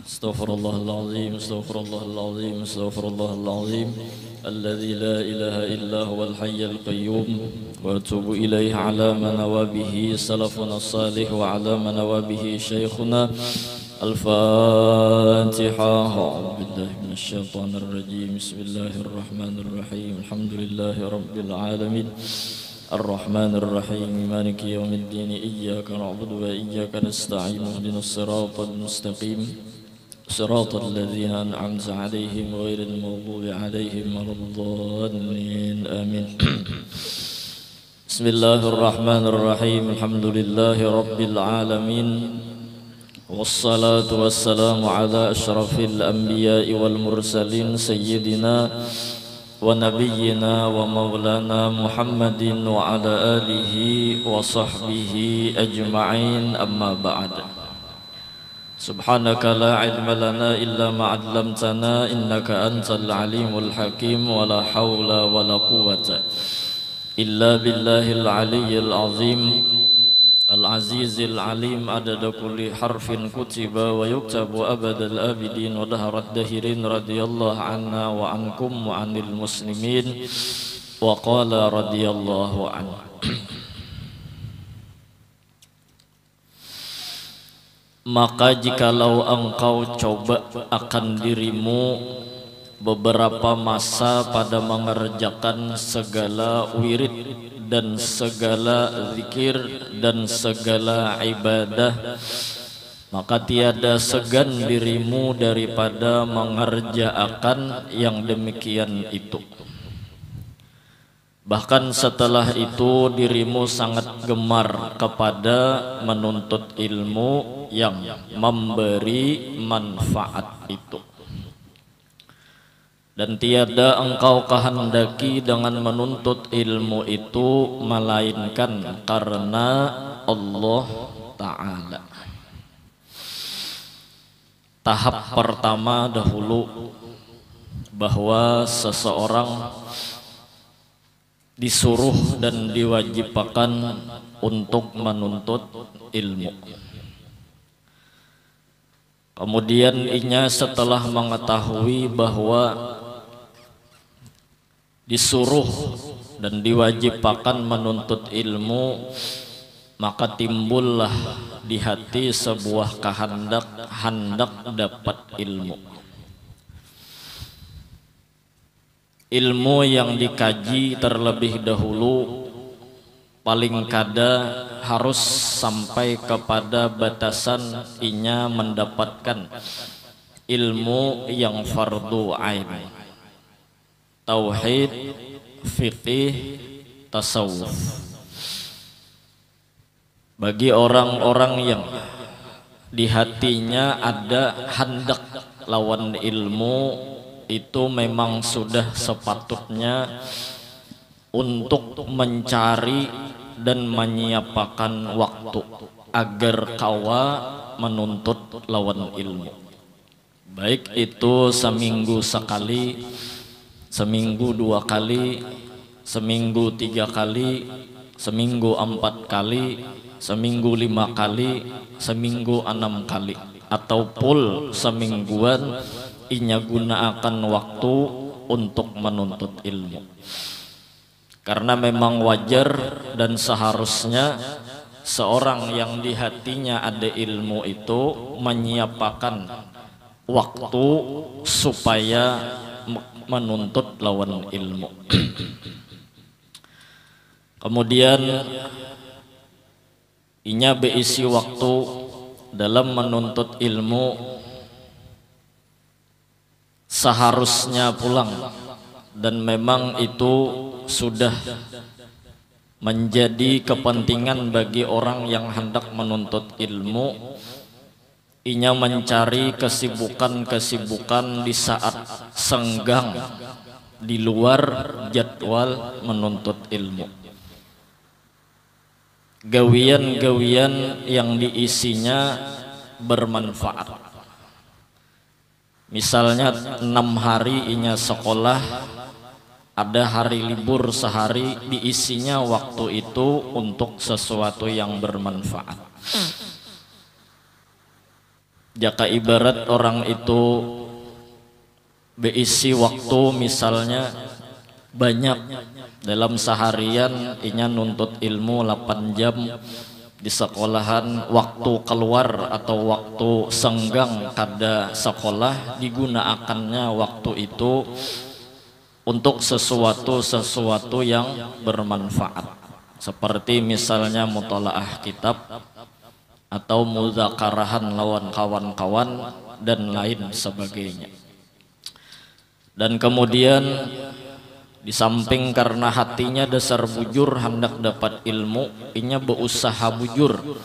Astaghfirullah al-azim, astaghfirullah al-azim, astaghfirullah al-azim alladzi la ilaha illa huwal hayyul qayyum wa atubu ilaihi ala ma nawabihi salafuna salih wa ala ma nawabihi syekhuna al-Fatiha. A'udzu billahi minasy syaithanir rajim. Bismillahirrahmanirrahim. Alhamdulillahi rabbil alamin. الرحمن الرحيم مالك يوم الدين إياك نعبد وإياك نستعين اهدنا الصراط المستقيم صراط الذين أنعمت عليهم غير المغضوب عليهم ولا الضالين آمين. بسم الله الرحمن الرحيم الحمد لله رب العالمين والصلاة والسلام على أشرف الأنبياء والمرسلين سيدنا ونبينا ومولانا محمد وعلى آله وصحبه أجمعين أما بعد. سبحانك لا علم لنا إلا ما علمتنا إنك أنت العليم الحكيم ولا حول ولا قوة إلا بالله العلي العظيم العزيز العليم عدد كل حرف كتب ويكتب أبد الآبدين ودهر الدهرين رضي الله عنا وعنكم وعن المسلمين وقال رضي الله عنه. Maka jikalau engkau coba akan dirimu beberapa masa pada mengerjakan segala wirid dan segala zikir dan segala ibadah, maka tiada segan dirimu daripada mengerjakan yang demikian itu. Bahkan setelah itu dirimu sangat gemar kepada menuntut ilmu yang memberi manfaat itu. Dan tiada engkau kehendaki dengan menuntut ilmu itu melainkan karena Allah Ta'ala. Tahap pertama dahulu bahwa seseorang disuruh dan diwajibkan untuk menuntut ilmu. Kemudian inya setelah mengetahui bahwa disuruh dan diwajibkan menuntut ilmu, maka timbullah di hati sebuah hendak dapat ilmu. Ilmu yang dikaji terlebih dahulu paling kada harus sampai kepada batasan inya mendapatkan ilmu yang fardu ain, tauhid, fiqih, tasawuf. Bagi orang-orang yang di hatinya ada hendak lawan ilmu, itu memang sudah sepatutnya untuk mencari dan menyiapkan waktu agar kawa menuntut lawan ilmu. Baik itu seminggu sekali, seminggu 2 kali, seminggu 3 kali, seminggu 4 kali, seminggu 5 kali, seminggu 6 kali, atau full semingguan inya gunakan waktu untuk menuntut ilmu. Karena memang wajar dan seharusnya seorang yang di hatinya ada ilmu itu menyiapkan waktu supaya menuntut lawan ilmu. Kemudian inya beisi waktu dalam menuntut ilmu seharusnya pulang, dan memang itu sudah menjadi kepentingan bagi orang yang hendak menuntut ilmu, inya mencari kesibukan-kesibukan di saat senggang di luar jadwal menuntut ilmu. Gawian-gawian yang diisinya bermanfaat. Misalnya 6 hari inya sekolah, ada hari libur sehari, diisinya waktu itu untuk sesuatu yang bermanfaat. Jaka ibarat orang itu berisi waktu misalnya banyak dalam seharian, inya nuntut ilmu 8 jam di sekolahan, waktu keluar atau waktu senggang kada sekolah digunakannya waktu itu untuk sesuatu yang bermanfaat, seperti misalnya mutalaah kitab atau muzakarahan lawan kawan-kawan dan lain sebagainya. Dan kemudian di samping karena hatinya dasar bujur hendak dapat ilmu, inya berusaha bujur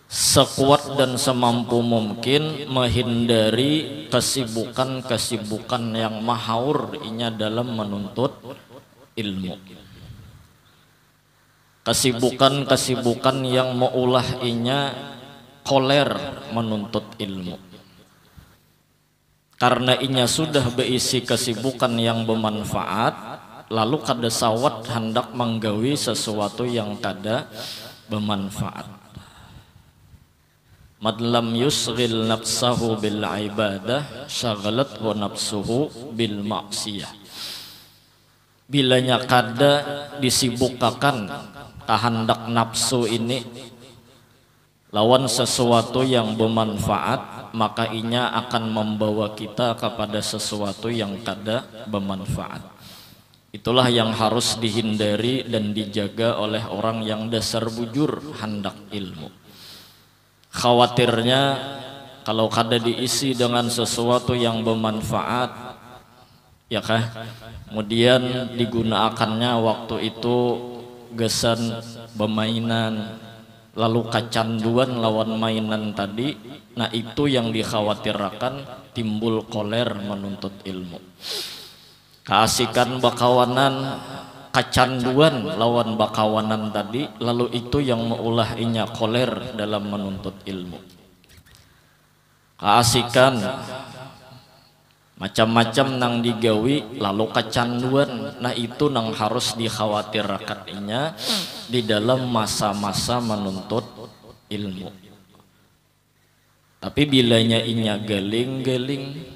sekuat dan semampu mungkin menghindari kesibukan-kesibukan yang mahaur inya dalam menuntut ilmu. Kesibukan-kesibukan yang maulah inya koler menuntut ilmu. Karena inya sudah berisi kesibukan yang bermanfaat, lalu kada sawat hendak menggawi sesuatu yang kada bermanfaat. Madlam yusghil nafsahu bil ibadah syaghalathu nafsuhu bil maksiyah. Bilanya kada disibukkan kehendak nafsu ini lawan sesuatu yang bermanfaat, maka inya akan membawa kita kepada sesuatu yang kada bermanfaat. Itulah yang harus dihindari dan dijaga oleh orang yang dasar bujur hendak ilmu. Khawatirnya kalau kada diisi dengan sesuatu yang bermanfaat, ya kah? Kemudian digunakannya waktu itu gesan bermainan, lalu kecanduan lawan mainan tadi. Nah itu yang dikhawatirkan timbul koler menuntut ilmu. Keasikan bakawanan, kecanduan lawan bakawanan tadi, lalu itu yang meulah inya koler dalam menuntut ilmu. Keasikan macam-macam nang digawi lalu kecanduan, nah itu nang harus dikhawatirkan inya di dalam masa-masa menuntut ilmu. Tapi bilanya inya geling-geling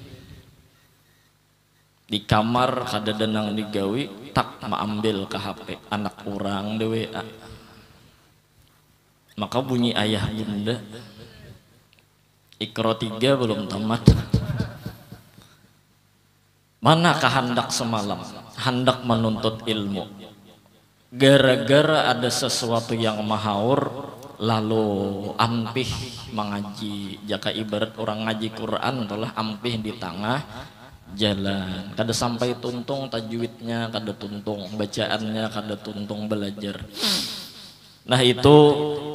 di kamar kada denang digawi, tak maambil ke HP anak orang de WA, maka bunyi ayah bunda Iqra 3 belum tamat. Mana kehendak semalam hendak menuntut ilmu, gara-gara ada sesuatu yang mahaur lalu ampih mengaji. Jaka ibarat orang ngaji Quran telah ampih di tengah jalan, kada sampai tuntung tajwidnya, kada tuntung bacaannya, kada tuntung belajar. Nah itu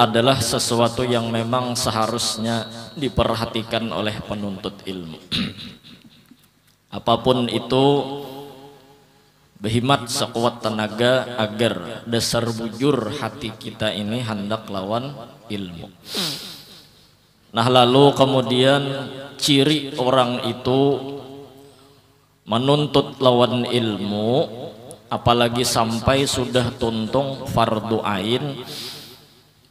adalah sesuatu yang memang seharusnya diperhatikan oleh penuntut ilmu. Apapun itu berhimat sekuat tenaga agar dasar bujur hati kita ini hendak lawan ilmu. Nah lalu kemudian ciri orang itu menuntut lawan ilmu, apalagi sampai sudah tuntung fardu ain,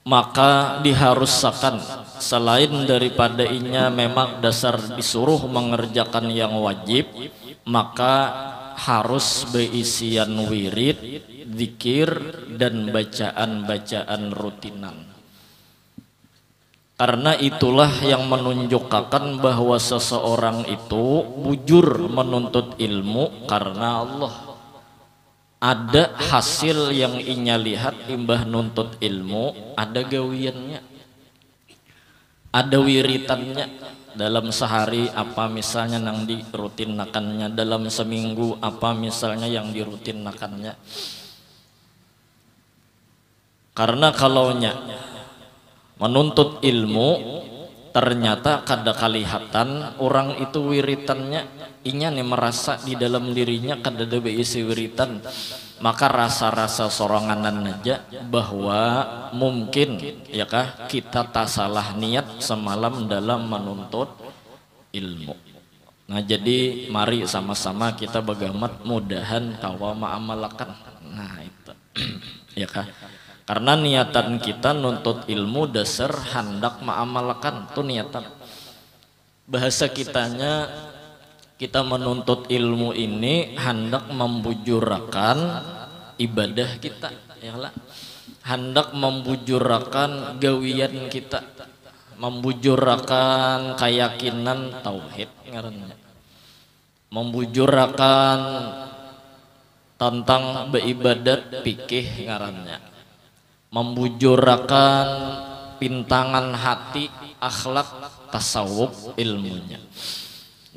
maka diharuskan selain daripada inya memang dasar disuruh mengerjakan yang wajib, maka harus beisian wirid, zikir dan bacaan-bacaan rutinan. Karena itulah yang menunjukkan bahwa seseorang itu bujur menuntut ilmu karena Allah. Ada hasil yang inya lihat imbah nuntut ilmu, ada gawiannya, ada wiritannya. Dalam sehari apa misalnya yang dirutinnakannya, dalam seminggu apa misalnya yang dirutinnakannya. Karena kalaunya menuntut ilmu ternyata kada kalihatan orang itu wiritannya, inya nih merasa di dalam dirinya kada ada beisi wiritan, maka rasa-rasa soronganan aja bahwa mungkin ya kah kita tak salah niat semalam dalam menuntut ilmu. Nah jadi mari sama-sama kita bagamat mudahan kawa ma'amalakan. Nah itu ya kah, karena niatan kita nuntut ilmu dasar hendak ma'amalkan tuh niatan. bahasa kitanya kita menuntut ilmu ini hendak membujurakan ibadah kita, ya lah. Hendak membujurakan gawian kita, membujurakan keyakinan tauhid ngarannya, membujurakan tentang beribadat fikih ngarannya, membujurakan pintangan hati akhlak tasawuf ilmunya.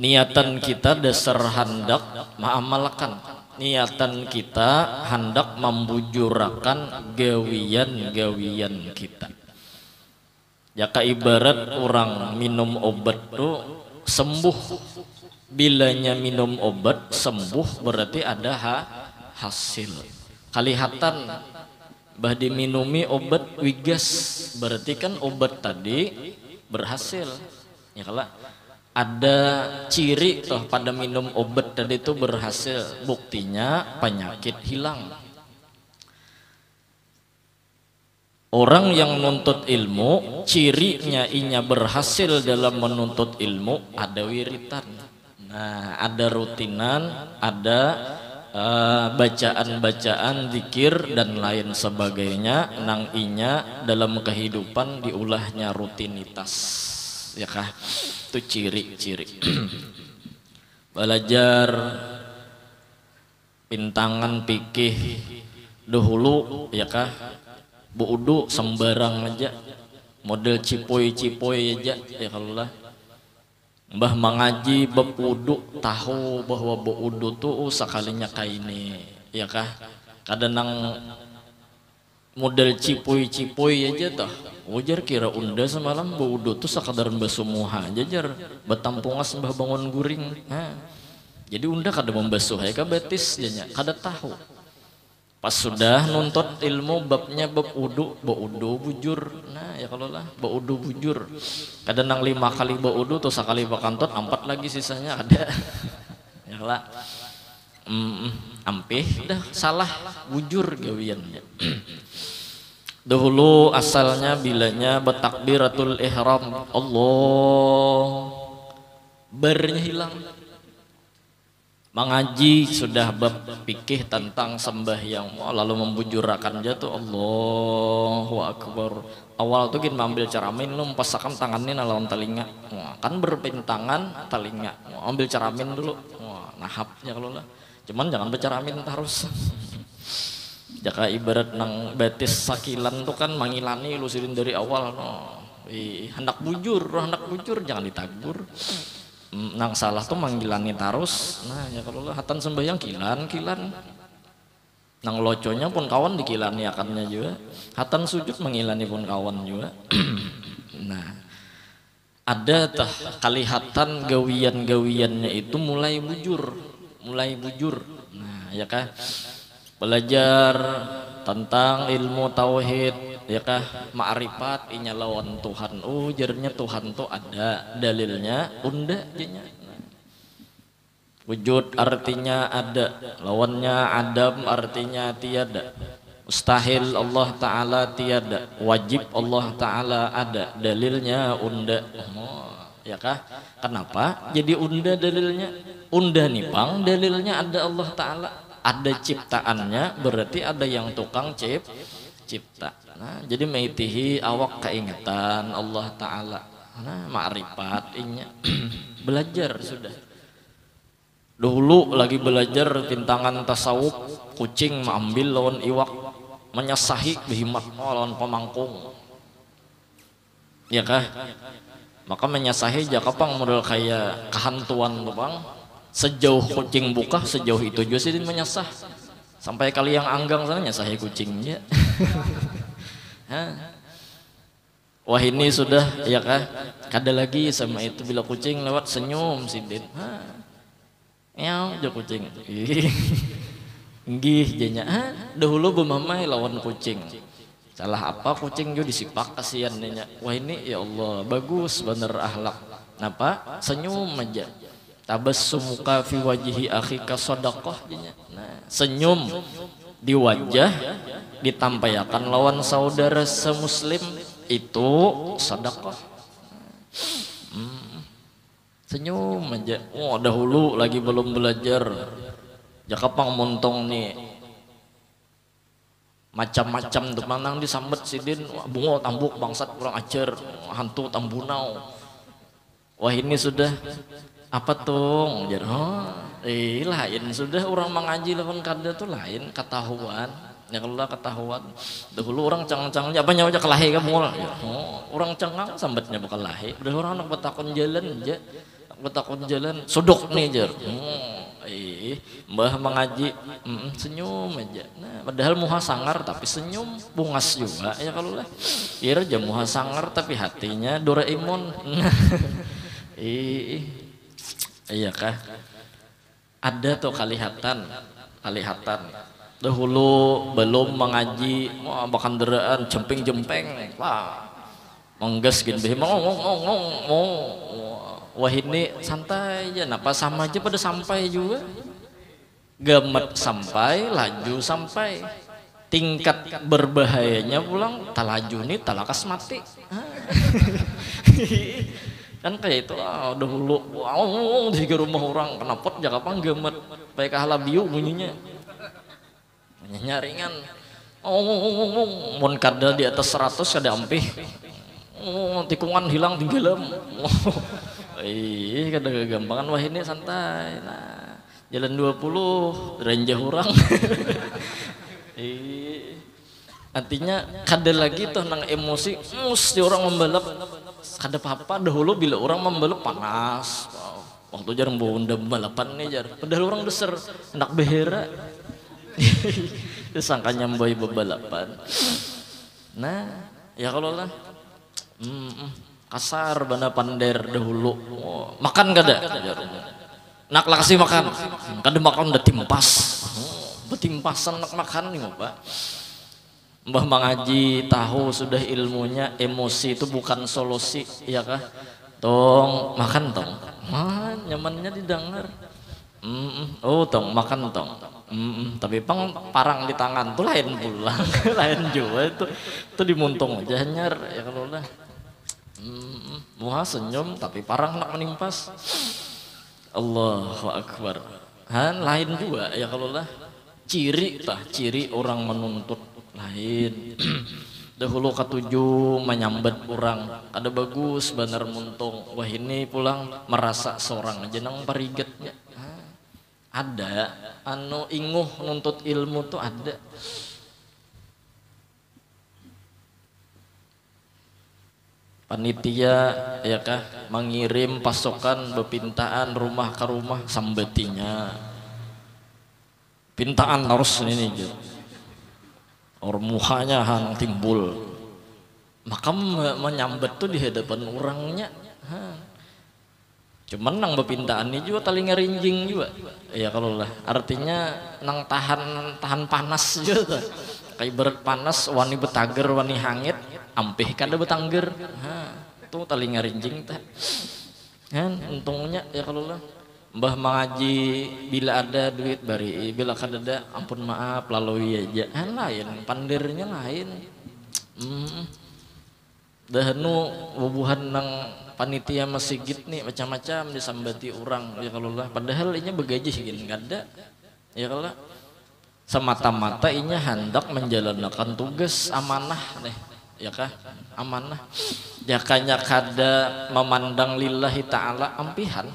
Niatan kita dasar hendak mengamalkan, niatan kita hendak membujurakan gawian-gawian kita. Jaka ibarat orang minum obat tuh sembuh, bilanya minum obat sembuh berarti ada hasil. Kalihatan bah diminumi obat wigas berarti kan obat tadi berhasil. Ya kalau ada ciri toh pada minum obat tadi itu berhasil, buktinya penyakit hilang. Orang yang menuntut ilmu, cirinya inya berhasil dalam menuntut ilmu ada wiritan. Nah, ada rutinan, ada bacaan-bacaan, zikir dan lain sebagainya nang inya dalam kehidupan diulahnya rutinitas. Ya kah? Itu ciri-ciri. Belajar pintangan pikih dahulu ya kah? Buudu sembarang aja, model cipoy-cipoy aja ya kalau lah. Mbah mengaji bab wudu tahu bahwa wudu tuh sekalinya kaini ya kah? Kadang model cipoy-cipoy aja tah. Wajar kira unda semalam wudu tuh sekadar basuh muha aja jar betampungas mbah bangun guring. Nah, jadi unda kada membasuh ya betis janya kada tahu. Pas sudah nuntut ilmu babnya bab wudu bujur. Nah ya kalau lah wudu bujur. Kadang 5 kali wudu tuh sekali bakantut 4 lagi sisanya ada. Ya lah. Ampih dah salah bujur gawiannya. Dahulu asalnya bilanya bertakbiratul ihram Allah bernya hilang. Mengaji sudah bab fikih tentang sembahyang lalu membujurakan jatuh Allahu Akbar. Awal tuh kita ambil ceramin lu mempasakan tangannya lawan telinga. Wah, kan berpintangan telinga. Ambil ceramin dulu. Wah, nahapnya kalau lah. Cuman jangan berceramin terus. Jaka ibarat nang betis sakilan tuh kan mangilani lu sirin dari awal no. Hendak bujur jangan ditagur. Nang salah tuh manggilani tarus. Nah ya kalau lah hatan sembahyang kilan nang loconya pun kawan dikilani akannya juga, hatan sujud mengilani pun kawan juga. Nah ada tah kalihatan gawian-gawiannya itu mulai bujur. Nah ya kah belajar tentang ilmu tauhid ya kah ma'rifat inya lawan Tuhan. Jarnya Tuhan tuh ada dalilnya unda jenya. Wujud artinya ada, lawannya adam artinya tiada. Mustahil Allah Ta'ala tiada, wajib Allah Ta'ala ada, dalilnya unda. Ya kah? Kenapa? Jadi unda dalilnya. Unda nih bang, dalilnya ada Allah Ta'ala. Ada ciptaannya, berarti ada yang tukang cipta. Nah, jadi maitihi awak keingatan Allah Ta'ala. Nah, ma'rifat inya. Belajar sudah. Dulu lagi belajar pintangan tasawuf, kucing mengambil lawan iwak, menyasahi behimat lawan pemangkung. Ya kah? Maka menyasahi jakapang model kayak kehantuan tuh bang. Sejauh kucing buka, sejauh itu juga sih menyasah. Sampai kali yang anggang sana nyasahi kucingnya. Wah ini sudah ya kah? Kada lagi sama itu bila kucing lewat senyum sidin. Nyau jo kucing. Nggih jenya. Dahulu bemamai lawan kucing. Salah apa kucing jo disipak kasihan nya. Wah ini ya Allah bagus bener akhlak. Napa? Senyum aja. Tabassumuka fi wajhi akhika shadaqah jenya. Nah, senyum di wajah ditampaikan lawan saudara semuslim itu sedekah. senyum aja. Oh dahulu lagi belum belajar jakapang montong nih macam-macam tuh manang disambet sidin bungo tambuk bangsat kurang ajar hantu tambunau. Wah ini sudah apa tuh jar lain sudah orang mengaji lawan kada tuh lain ketahuan ya kalau ketahuan dahulu orang cang-cangnya apa nyawa kelahi kamu ya, orang cengang sambatnya bukan lahi udah orang anak betakon jalan aja betakon jalan sodok nih jar mbah mengaji senyum aja nah padahal muha sangar tapi senyum bungas juga ya kalau lah kira aja muha sangar tapi hatinya Doraemon iya kah ada tuh kalihatan dahulu belum mengaji wah bahkan deraan jemping-jempeng wah mengges gini wah ini santai aja napa sama aja pada sampai juga gemet sampai laju sampai tingkat berbahayanya pulang talaju nih talakas mati kan kayak itu dahulu wow di rumah orang kenapa jakapang gemet baik halabiu bunyinya nyaringan mun kada di atas 100 kada ampih tikungan hilang tinggalam kada gagampangan wah ini santai nah jalan 20 renjah orang artinya kada lagi tuh nang emosi mesti orang membalap kada apa-apa dahulu bila orang membalap panas waktu jarang bunda balapan nih jar padahal orang deser anak behera disangkanya boy balapan nah ya kalau lah kasar bana pander dahulu makan kada nak lah kasih makan kada makan udah timpas betimpasan nak makan nih Pak Mbah mengaji tahu sudah ilmunya emosi itu bukan solusi ya kah tong makan tong nyamannya didengar oh tong makan tong tapi pang parang di tangan tuh lain pulang lain juga itu dimuntung aja nyar ya kalau lah muha senyum tapi parang nak menimpas Allahu Akbar lain juga ya kalau lah ciri orang menuntut lain dahulu ketujuh menyambat orang ada bagus bener muntung wah ini pulang merasa seorang aja nang parigetnya ada anu inguh nuntut ilmu tuh ada panitia ya kah mengirim pasokan bepintaan rumah ke rumah sambetinya pintaan harus ini gitu orang muhanya hang timbul maka menyambet tuh di hadapan orangnya cuman nang bepintaan ini juga tali ngerinjing juga ya kalau lah artinya nang tahan panas juga kayak berat panas wani betager wani hangit ampih kada betangger tuh tali ngerinjing teh untungnya ya kalau lah Mbah mengaji bila ada duit bari bila kada ada ampun maaf lalui aja lain pandirnya lain dahanu wubuhan nang panitia masjid nih macam-macam disambati orang ya kalau lah padahal ini begaji gini kada ya kalau semata-mata inya hendak menjalankan tugas amanah nih ya kah amanah jakanya kada memandang lillahi ta'ala ampihan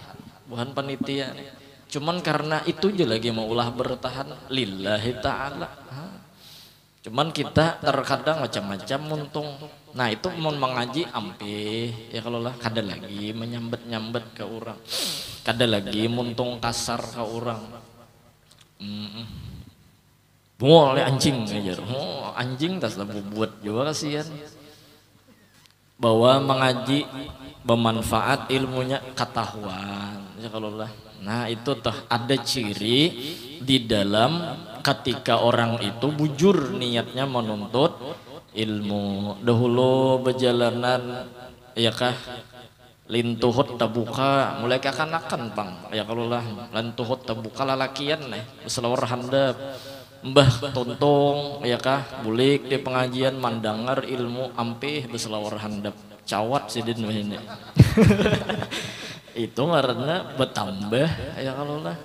bukan panitia nih. Cuman karena itu aja lagi mau ulah bertahan lillahi ta'ala cuman kita terkadang macam-macam muntung nah itu mau mengaji ampih ya kalau lah kada lagi menyambet-nyambet ke orang kada lagi muntung kasar ke orang boleh anjing aja anjing tas lah buat juga kasihan bahwa mengaji bermanfaat ilmunya ketahuan ya kalau lah nah itu tuh ada ciri di dalam ketika orang itu bujur niatnya menuntut ilmu dahulu berjalanan ya kah lintuhut tabuka mulai kekanakan bang ya kalau lah lintuhut tabuka lalakian nih selawar handap mbah tontong ya kah bulik di pengajian mandangar ilmu ampih berselawar handap cawat sidin ini Itu karena bertambah ya kalau lah.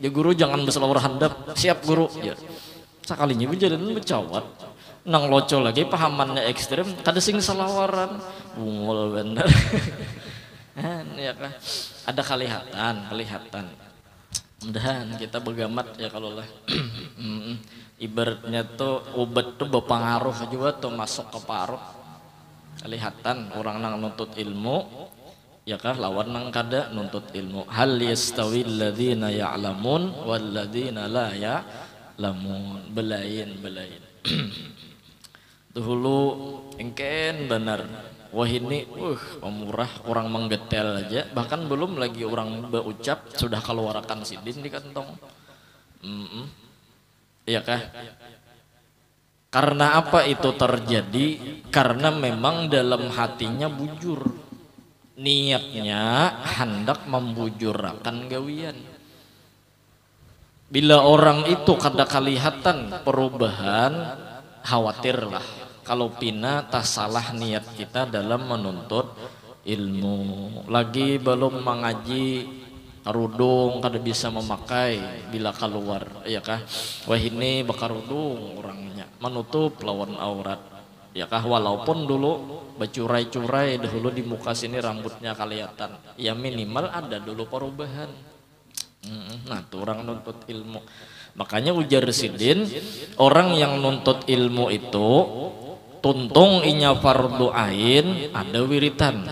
Ya guru jangan berselawar handap, siap guru. Ya. Sakalinya berjalan bercawat. Nang loco lagi pahamannya ekstrem, kada sing selawaran. Bungul bener. Ya kan. Ada kelihatan. Mudahan kita begamat ya kalau lah. Ibaratnya tuh obat tuh berpengaruh juga tuh masuk ke paru. Kelihatan orang nang nuntut ilmu ya kah lawan nang kada nuntut ilmu. Hal yastawil ladzina ya'lamun wal ladzina la ya'lamun. Belain. Dahulu engken benar. Wah ini pemurah orang menggetel aja, bahkan belum lagi orang berucap sudah keluarkan sidin di kantong. Iya kah? Karena apa itu terjadi? Karena memang dalam hatinya bujur, niatnya hendak membujurkan gawian. Bila orang itu kada kelihatan perubahan, khawatirlah kalau pina tak salah niat kita dalam menuntut ilmu. Lagi belum mengaji karudung kada bisa memakai bila keluar, ya kah? Wah ini bakarudung orangnya menutup lawan aurat, ya kah? Walaupun dulu bercurai-curai dahulu di muka sini rambutnya kelihatan, ya minimal ada dulu perubahan. Nah tuh orang nuntut ilmu. Makanya ujar Sidin, orang yang nuntut ilmu itu tuntung inya fardu ain ada wiritan.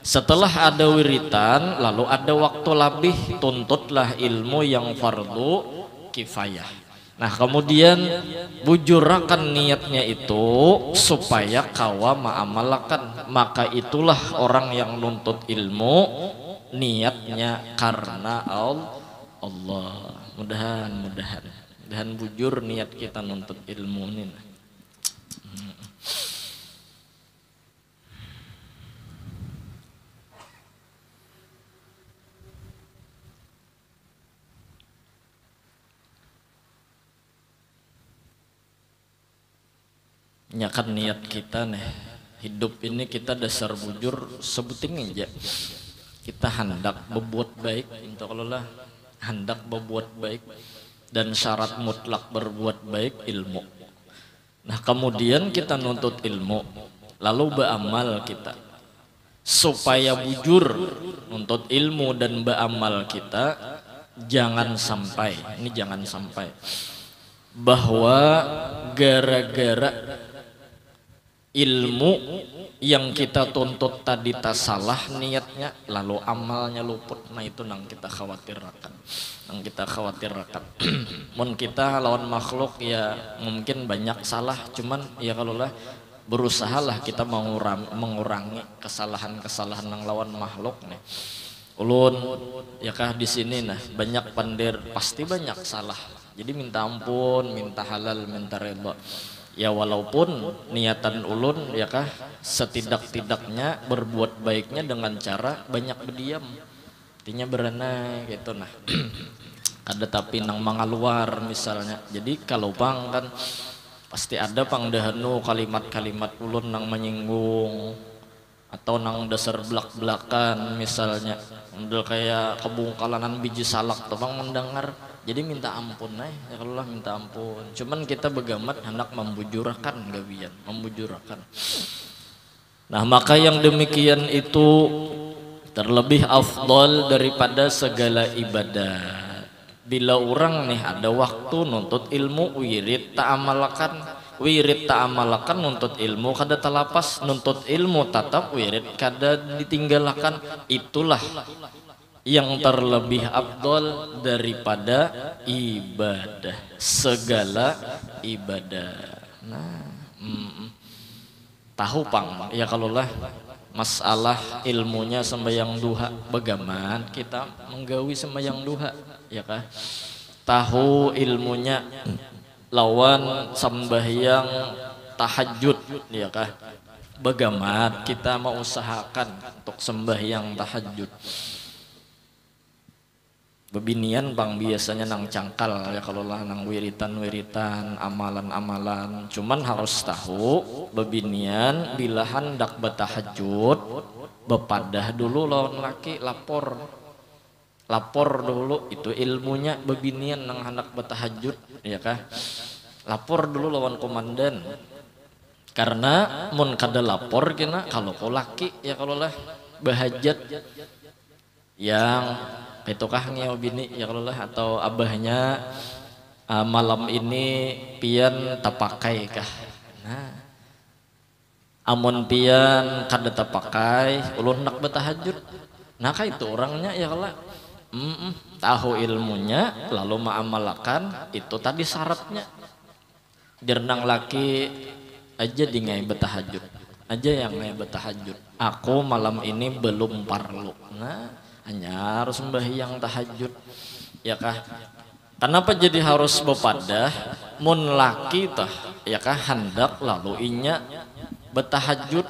Setelah ada wiritan lalu ada waktu lebih, tuntutlah ilmu yang fardu kifayah. Nah kemudian bujurakan niatnya itu supaya kawa ma'amalakan. Maka itulah orang yang nuntut ilmu niatnya karena Allah. Mudahan bujur niat kita nuntut ilmu ini. Nyakan niat kita nih hidup ini kita dasar bujur sebuting aja kita hendak berbuat baik untuk Allah, hendak berbuat baik dan syarat mutlak berbuat baik ilmu. Nah kemudian kita nuntut ilmu lalu beramal kita supaya bujur nuntut ilmu dan beramal kita jangan sampai bahwa gara-gara ilmu yang kita tuntut tadi tak salah niatnya lalu amalnya luput. Nah itu nang kita khawatirkan. Mun kita lawan makhluk ya mungkin banyak salah, cuman ya kalau lah berusahalah kita mengurangi kesalahan yang lawan makhluk nih. Ulun ya kah di sini nah banyak pandir pasti banyak salah. Jadi minta ampun, minta halal, minta redha. Ya walaupun niatan ulun ya kah setidak-tidaknya berbuat baiknya dengan cara banyak berdiam. Artinya berenang gitu nah. Ada tapi nang mangaluar misalnya. Jadi kalau pang kan pasti ada pang dahanu kalimat-kalimat ulun nang menyinggung atau nang dasar belak-belakan misalnya. Model kayak kebungkalanan biji salak tuh pang mendengar. Jadi minta ampun ya kalau lah minta ampun. Cuman kita begamat hendak membujurkan gawian, membujurkan. Nah maka yang demikian itu terlebih afdal daripada segala ibadah. Bila orang nih ada waktu nuntut ilmu wirid tak amalkan nuntut ilmu kada talapas, nuntut ilmu tatap wirid kada ditinggalkan. Itulah yang terlebih afdal daripada ibadah, segala ibadah. Nah, tahu pang ya kalau lah masalah ilmunya sembahyang duha bagaimana kita menggawi sembahyang duha ya kah? Tahu ilmunya lawan sembahyang tahajud ya kah? Bagaimana kita mau usahakan untuk sembahyang tahajud. Bebinian bang biasanya nang cangkal ya kalau lah nang wiritan amalan cuman harus tahu bebinian bila hendak bertahajud bepadah dulu lawan laki lapor dulu itu ilmunya bebinian nang hendak bertahajud ya kah lapor dulu lawan komandan karena mun kada lapor kena kalau kau laki ya kalau lah bahajat yang itu kah ngeo bini ya kalau lah atau abahnya malam ini pian tapakai kah nah amun pian kada tapakai ulun nak bertahajud nah kah itu orangnya ya kalau tahu ilmunya lalu mengamalkan itu tadi syaratnya jernang laki aja di ngai bertahajud aja yang ngai bertahajud aku malam ini belum parlu nah hanya harus sembahyang tahajud ya kah kenapa jadi harus bepadah mun laki tah ya kah hendak lalu inya bertahajud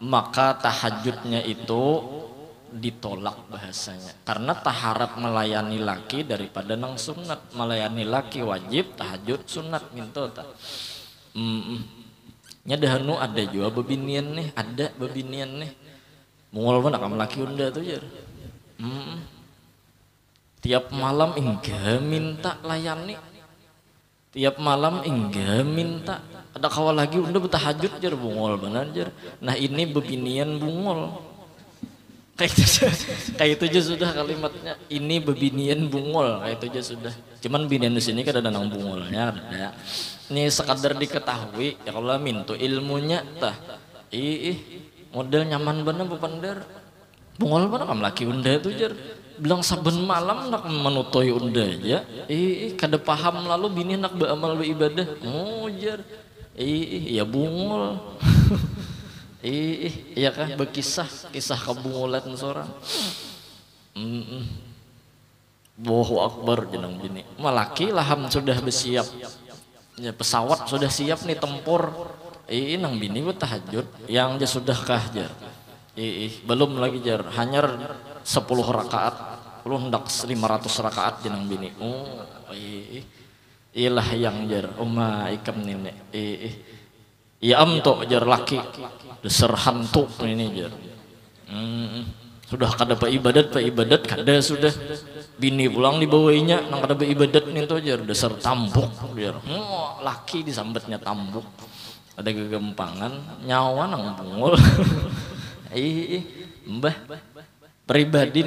maka tahajudnya itu ditolak bahasanya karena taharap melayani laki daripada nang sunat melayani laki wajib tahajud sunat minta tah nya dahanu ada juga bebinian nih ada bebinian nih mungol mana kam laki unda tuh jar tiap malam enggak minta layani tiap malam enggak minta ada kawal lagi unda bertahajud jar bungol benar jar nah ini bebinian bungol kayak itu aja sudah kalimatnya ini bebinian bungol kayak itu aja sudah cuman binian di sini kan ada nang bungolnya ada ini sekadar diketahui ya kalau mintu ilmunya tah model nyaman bener bupandar bungol mana kam laki unda itu jar bilang saben malam nak menutoi unda aja kada paham lalu bini nak beramal beribadah jar ya bungol iya kah berkisah kebungolan seorang Allahu Akbar jeneng bini malaki laham sudah bersiap ya pesawat sudah siap nih tempur nang bini bertahajud yang dia sudah kah jar belum lagi jar hanya 10 rakaat lu hendak 500 rakaat jeneng bini ilah yang jar ikam nenek ya tok jar laki dasar hantu ini jar sudah kada pak ibadat kada sudah bini pulang dibawainya nang kada ibadat nih tuh jar dasar tambuk jar laki disambetnya tambuk ada kegempangan nyawa nang bungul mbah pribadi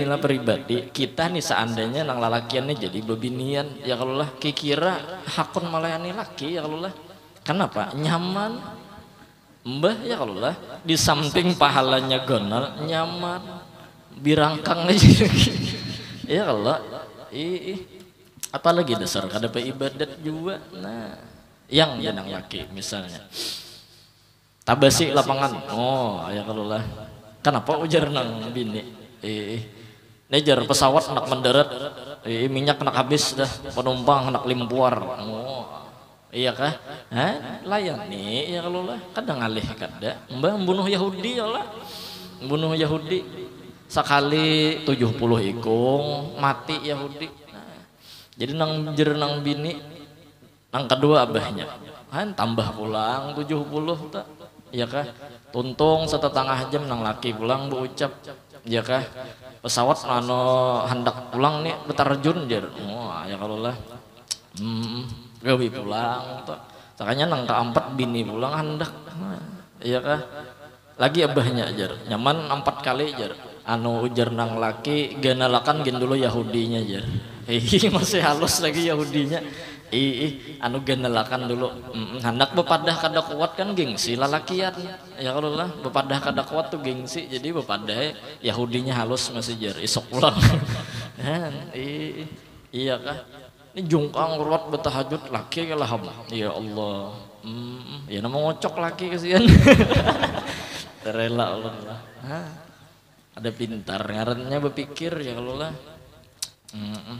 kita nih seandainya nang lalakiannya jadi bebinian ya kalau lah kira hakun melayani laki ya kalau lah kenapa nyaman mbah ya kalau lah di samping pahalanya gonal nyaman birangkang aja ya kalau apalagi dasar kada ibadat juga nah yang jenang laki misalnya tabasi lapangan ya kalau lah kenapa ujar nang bini nejar pesawat nak mendarat minyak nak habis dah penumpang nak limpuar iya kah layani ya kalau lah kadang ngalih kada mbah membunuh Yahudi ya lah membunuh Yahudi sekali 70 ikung mati Yahudi jadi nang jernang bini nang kedua abahnya tambah pulang 70 tak iya kah tuntung setengah jam nang laki pulang berucap iya kah pesawat hendak pulang nih bertarjun jar ya kalau lah gawi pulang tuh makanya nang keempat bini pulang hendak iya kah lagi abahnya jar nyaman 4 kali jar ujar nang laki ganalakan gen dulu Yahudinya jar masih halus lagi Yahudinya ganalakan dulu hendak bepadah kada kuat kan gengsi lalakian ya kalau lah bepadah kada kuat tuh gengsi jadi bepadah Yahudinya halus masih jar isok pulang iya kah ini jungkang ruwat bertahajud laki kalah ya Allah ya nama ngocok laki kesian terela Allah ada pintar ngarannya berpikir ya kalau lah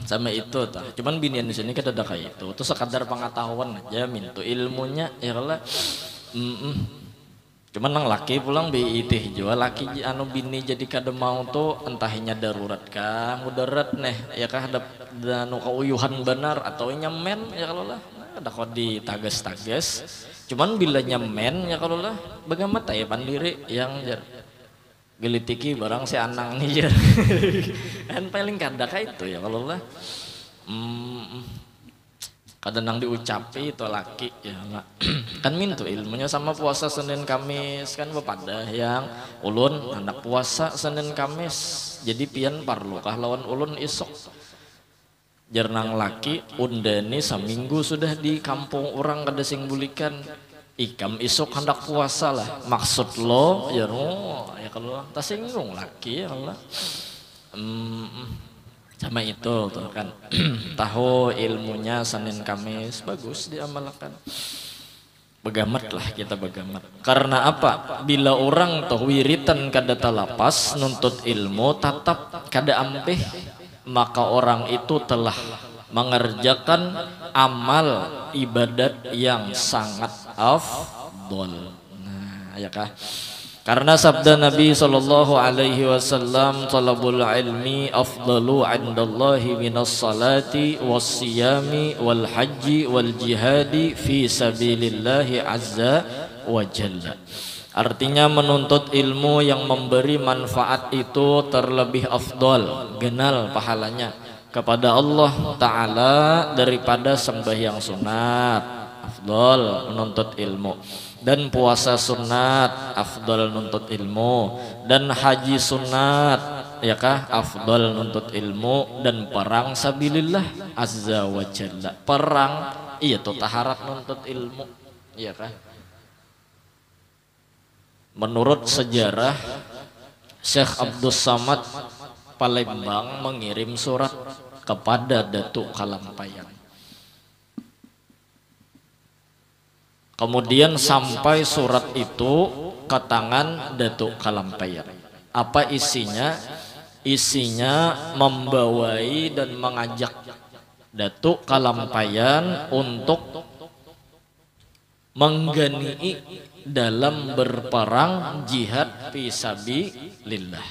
sama itu tah cuman binian di sini kan ada kayak itu sekadar pengetahuan aja mintu ilmunya ya kalau Cuman nang laki pulang itih jual laki anu bini jadi kada mau tuh entahnya darurat kah mudarat neh ya kah ada nu kauyuhan benar atau nyemen ya kalau lah ada kok ditages-tages. Cuman bila nyemen ya kalau lah bagaimana ya pandiri yang jar gelitiki barang si anang nih jar kan paling kada kah itu ya kalau lah kadang diucapi itu laki ya kan mintu ilmunya sama puasa Senin Kamis kan bepada yang ulun anak puasa Senin Kamis jadi pian parlukah lawan ulun isok jernang laki undani seminggu sudah di kampung orang kada sing bulikan ikam isok hendak puasa lah maksud lo ya ya kalau tak singgung laki ya Allah sama itu tuh kan tahu ilmunya Senin Kamis bagus diamalkan begamat lah kita begamat karena apa bila orang tuh wiritan kada talapas nuntut ilmu tatap kada ampeh maka orang itu telah mengerjakan amal ibadat yang sangat afdol. Nah ya kah karena sabda Nabi sallallahu alaihi wasallam talabul ilmi afdalu 'indallahi minas salati was siyami wal haji wal jihadi fi sabilillahi azza wa jalla. Artinya menuntut ilmu yang memberi manfaat itu terlebih afdal, genal pahalanya kepada Allah taala daripada sembahyang sunat. Afdal menuntut ilmu. Dan puasa sunat afdal nuntut ilmu dan haji sunat ya kah afdal nuntut ilmu dan perang sabilillah azza wa jalla perang iya tuh taharat nuntut ilmu ya kah menurut sejarah Syekh Abdus Samad Palembang mengirim surat kepada Datuk Kalampayan. Kemudian sampai surat itu ke tangan Datuk Kalampayan. Apa isinya? Isinya membawai dan mengajak Datuk Kalampayan untuk mengganii dalam berperang jihad fisabilillah.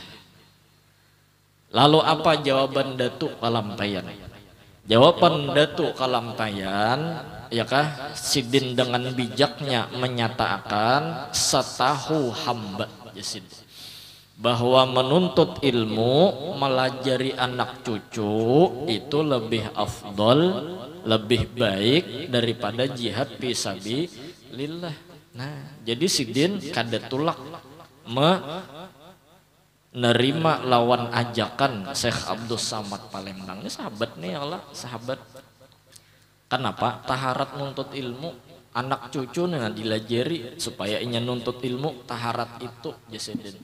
Lalu apa jawaban Datuk Kalampayan? Jawaban Datuk Kalampayan ya kah sidin dengan bijaknya menyatakan setahu hamba jasid bahwa menuntut ilmu melajari anak cucu itu lebih afdol lebih baik daripada jihad fisabilillah. Nah jadi sidin kada tulak menerima lawan ajakan Syekh Abdus Samad Palembang ini sahabat nih Allah sahabat. Kenapa? Taharat nuntut ilmu anak cucu nih dilajari supaya inya nuntut ilmu taharat itu jasidin.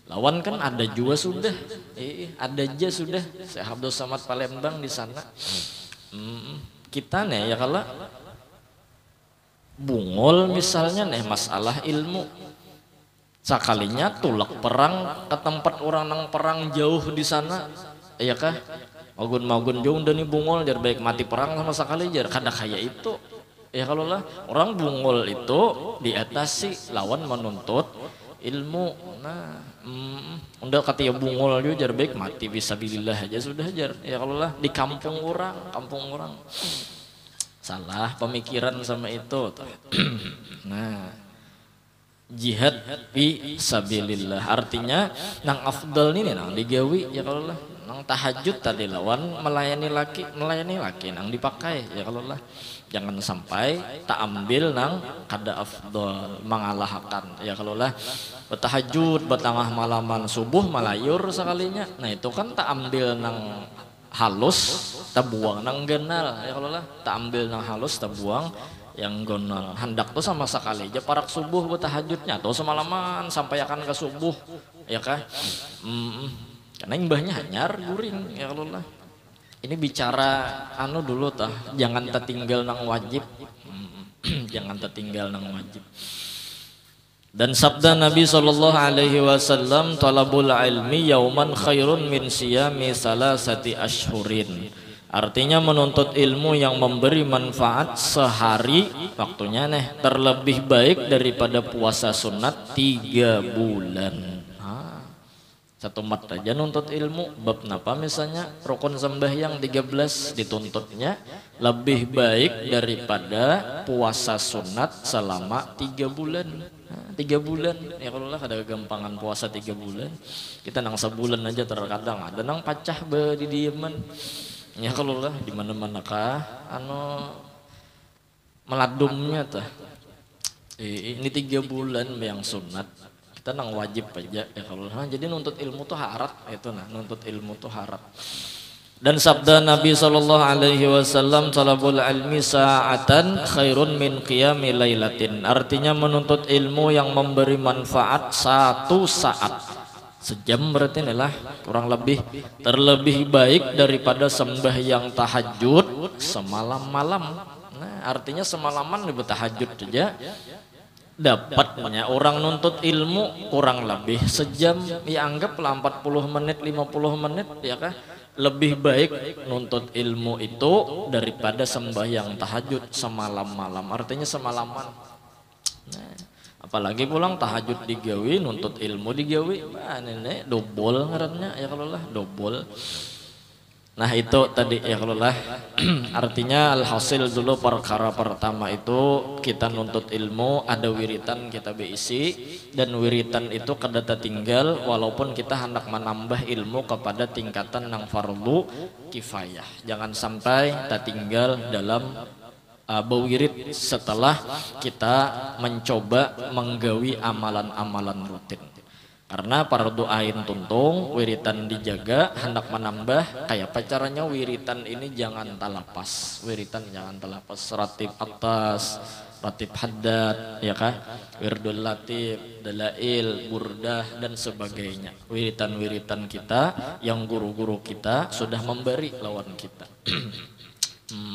Lawan kan ada juga sudah, ada aja sudah. Syekh Abdul Samad Palembang di sana. Kita nih ya kalau bungol misalnya nih masalah ilmu. Sekalinya tulak perang ke tempat orang nang perang jauh di sana, ya kah? Magun jauh dan bungol jar baik mati perang sama sekali jar kada kaya itu ya kalau lah orang bungol itu diatasi lawan menuntut ilmu. Nah undang kata ya bungol juga jar baik mati fisabilillah aja sudah jar ya kalau lah di kampung orang salah pemikiran sama itu nah jihad fisabilillah artinya nang afdal ini nang digawi ya kalau lah nang tahajud tadi lawan melayani laki nang dipakai ya kalau lah jangan sampai tak ambil nang kada afdal mengalahkan ya kalau lah bertahajud bertengah malaman subuh malayur sekalinya nah itu kan tak ambil nang halus tak buang nang genal ya kalau lah tak ambil nang halus tak buang yang gonal hendak tuh sama sekali aja parak subuh bertahajudnya tuh semalaman sampai akan ke subuh ya kah karena imbahnya hanyar guring ya kalau lah ini bicara anu dulu tah jangan tertinggal nang wajib jangan tertinggal nang wajib dan sabda Nabi sallallahu alaihi wasallam talabul ilmi yauman khairun min siyami salasati ashhurin Artinya menuntut ilmu yang memberi manfaat sehari waktunya terlebih baik daripada puasa sunat 3 bulan. Satu mat aja nuntut ilmu bab napa misalnya rukun sembahyang 13 dituntutnya lebih baik daripada puasa sunat selama 3 bulan. 3 bulan ya kalau lah ada kegampangan puasa 3 bulan kita nang sebulan aja terkadang ada nang pacah di dieman ya kalau lah di mana-mana kah meladumnya tah ini 3 bulan yang sunat kita nang wajib aja ya kalau jadi nuntut ilmu tuh harat itu nuntut ilmu tuh harat. Dan sabda Nabi sallallahu alaihi wasallam talabul ilmi sa'atan khairun min qiyami lailatin, artinya menuntut ilmu yang memberi manfaat 1 saat sejam berarti inilah kurang lebih terlebih baik daripada sembahyang tahajud semalam-malam. Artinya semalaman lebih tahajud aja dapatnya orang nuntut ilmu kurang lebih sejam ya anggaplah 40 menit 50 menit ya kah lebih baik nuntut ilmu itu daripada sembahyang tahajud semalam-malam artinya semalaman. Apalagi pulang tahajud digawi nuntut ilmu digawi nenek dobol ngarannya ya kalau lah dobol. Nah itu tadi ya kalau lah artinya alhasil dulu perkara pertama itu kita nuntut ilmu ada wiritan kita beisi dan wiritan itu kadata tinggal walaupun kita hendak menambah ilmu kepada tingkatan yang fardu kifayah jangan sampai kita tinggal dalam berwirid setelah kita mencoba menggawi amalan-amalan rutin. Karena fardu ain tuntung, wiritan dijaga, hendak menambah kayak apa caranya wiritan ini jangan talapas. Wiritan jangan talapas, ratib atas, ratib haddad, ya kah? Wirdul latif, dalail, burdah dan sebagainya. Wiritan-wiritan kita yang guru-guru kita sudah memberi lawan kita.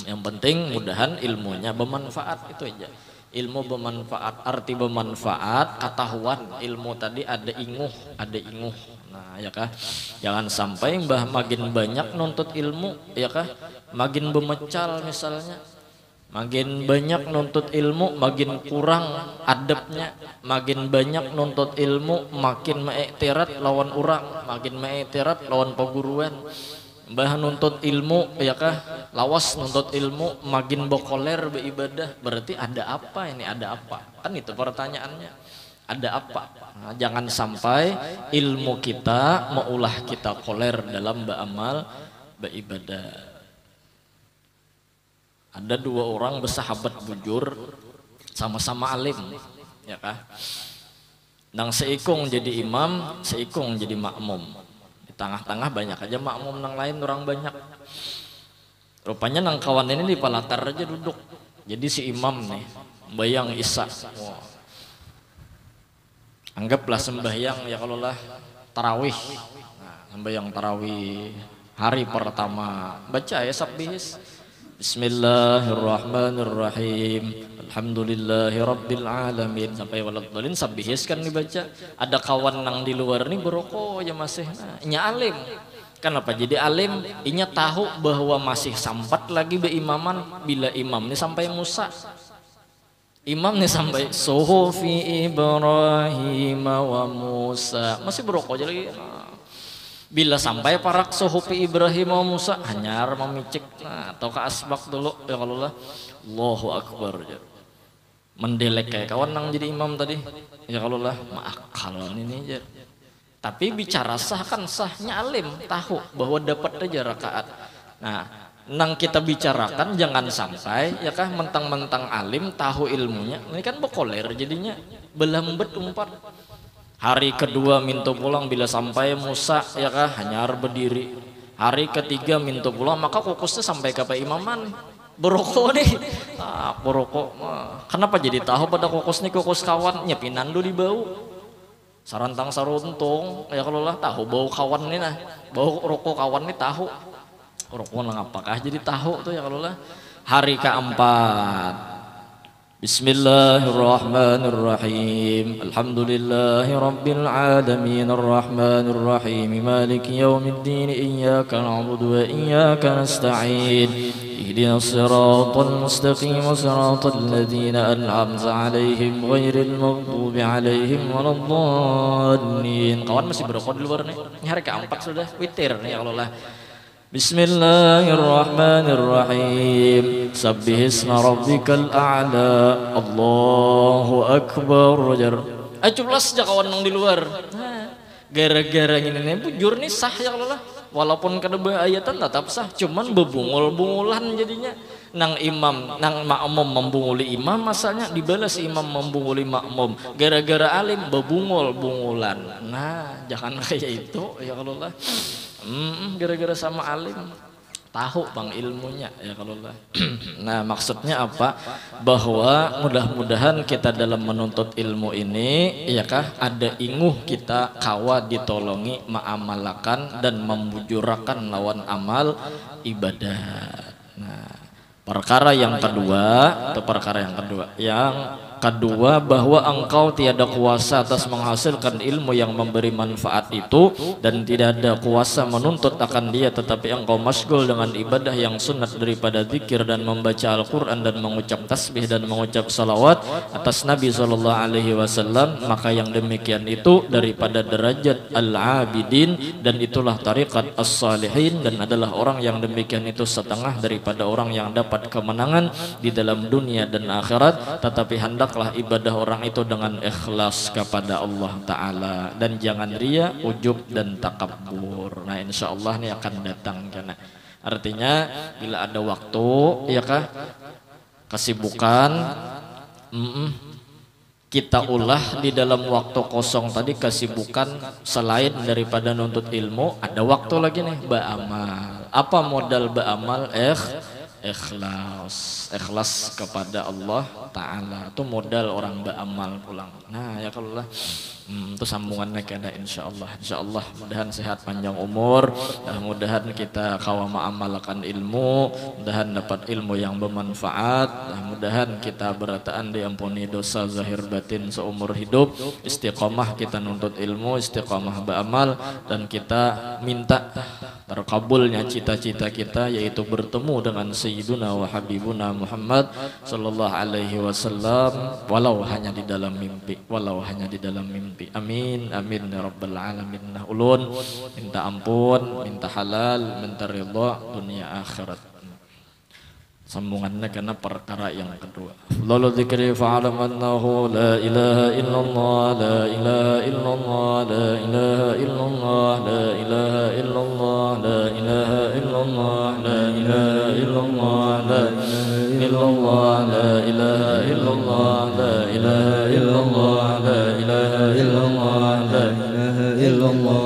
Yang penting mudahan ilmunya bermanfaat itu aja. Ilmu bermanfaat, arti bermanfaat, ketahuan ilmu tadi ada inguh. Nah ya kah, jangan sampai mbah makin banyak nuntut ilmu, ya kah, makin bemecal misalnya, makin banyak nuntut ilmu, makin kurang adabnya, makin banyak nuntut ilmu, makin mengiktirat lawan orang, makin mengiktirat lawan peguruan. Mbah nuntut ilmu ya kah lawas nuntut ilmu makin bokoler beribadah berarti ada apa ini ada apa kan itu pertanyaannya ada apa. Nah, jangan sampai ilmu kita maulah kita koler dalam beramal beribadah. Ada 2 orang bersahabat bujur sama-sama alim ya kah nang seikung jadi imam seikung jadi makmum. Tengah-tengah banyak aja makmum nang lain orang banyak. Rupanya nang kawan ini di palatar aja duduk. Jadi si imam nih bayang isya. Wow. Anggaplah sembahyang ya kalau lah tarawih. Nah, sembahyang tarawih hari pertama baca ya sabbihis. Bismillahirrahmanirrahim. Alhamdulillahi rabbil alamin sampai waladhdallin sabbihis kan dibaca. Ada kawan nang di luar nih berokok ya masih nya alim. Kenapa jadi alim? Inya tahu bahwa masih sampat lagi beimaman bila imam nih sampai Musa. Imam nih sampai Suhufi Ibrahim wa Musa. Masih berokok aja lagi. Bila sampai parak Suhufi Ibrahim wa Musa hanyar memicik atau ke asbak dulu ya kalau lah Allahu Akbar ya. Mendelek kayak kawan nang jadi imam tadi ya kalau lah maakal ini aja. Tapi bicara sah kan sahnya alim tahu bahwa dapat aja rakaat. Nah nang kita bicarakan jangan sampai ya kah mentang-mentang alim tahu ilmunya ini kan bekoler jadinya belambet umpat. Hari kedua minta pulang bila sampai Musa ya kah hanyar berdiri. Hari ketiga minta pulang maka fokusnya sampai ke imaman. Berokok nih, berokok. Kenapa jadi tahu pada kokos nih kokos kawan nyepinan dulu di bau. Sarantang saruntung, ya kalau lah tahu bau kawan nih nah, bau rokok kawan nih tahu. Rokok lah apakah jadi tahu tuh ya kalau lah. Hari keempat بسم الله الرحمن الرحيم الحمد لله رب العالمين الرحمن الرحيم مالك يوم الدين إياك نعبد وإياك نستعين اهدنا الصراط المستقيم صراط الذين أنعمت عليهم غير المغضوب عليهم ولا الضالين. Kawan masih berokok di luar nih. Ini hari keempat sudah witir nih kalau lah. Bismillahirrahmanirrahim. Sabbihisma rabbikal a'la. Allahu akbar. Cuplas aja kawan yang di luar. Gara-gara ini nih bujur nih sah ya Allah. Walaupun kada ayatan tetap sah, cuman bebungul-bungulan jadinya. Nang imam, nang makmum membunguli imam, masalahnya dibalas imam membunguli makmum. Gara-gara alim bebungul-bungulan. Nah, jangan kayak itu ya Allah. Gara-gara sama alim tahu bang ilmunya ya kalau lah. Nah maksudnya apa, bahwa mudah-mudahan kita dalam menuntut ilmu ini ya kah ada inguh kita kawa ditolongi ma'amalakan dan membujurakan lawan amal ibadah. Nah perkara yang kedua bahwa engkau tiada kuasa atas menghasilkan ilmu yang memberi manfaat itu dan tidak ada kuasa menuntut akan dia, tetapi engkau masgul dengan ibadah yang sunat daripada zikir dan membaca Al-Quran dan mengucap tasbih dan mengucap salawat atas Nabi SAW, maka yang demikian itu daripada derajat al-abidin dan itulah tariqat as-salihin, dan adalah orang yang demikian itu setengah daripada orang yang dapat kemenangan di dalam dunia dan akhirat. Tetapi hendaklah ibadah orang itu dengan ikhlas kepada Allah Ta'ala dan jangan ria, ujub dan takabur. Nah insya Allah ini akan datang karena artinya bila ada waktu ya kah kesibukan kita ulah di dalam waktu kosong tadi kesibukan selain daripada nuntut ilmu, ada waktu lagi nih beramal. Apa modal beramal? Ikhlas kepada Allah Ta'ala, itu modal orang beramal pulang. Nah ya kalau lah itu sambungannya kena insya Allah mudahan sehat panjang umur, mudahan kita kawa ma'amalkan ilmu, mudahan dapat ilmu yang bermanfaat, mudahan kita berataan diampuni dosa zahir batin seumur hidup, istiqomah kita nuntut ilmu, istiqomah beramal, dan kita minta terkabulnya cita-cita kita yaitu bertemu dengan Sayyiduna wa Habibuna Muhammad sallallahu alaihi wasallam walau hanya di dalam mimpi. Amin amin ya rabbal alamin. Nah ulun minta ampun, minta halal, minta ridha dunia akhirat. Sambungannya karena perkara yang kedua. Lalu dzikri fa'alam annahu la ilaha illallah, la ilaha illallah, la ilaha illallah, la ilaha illallah, la ilaha illallah, la ilaha illallah, la ilaha illallah, la ilaha illallah, la ilaha illallah, la ilaha illallah, la ilaha illallah.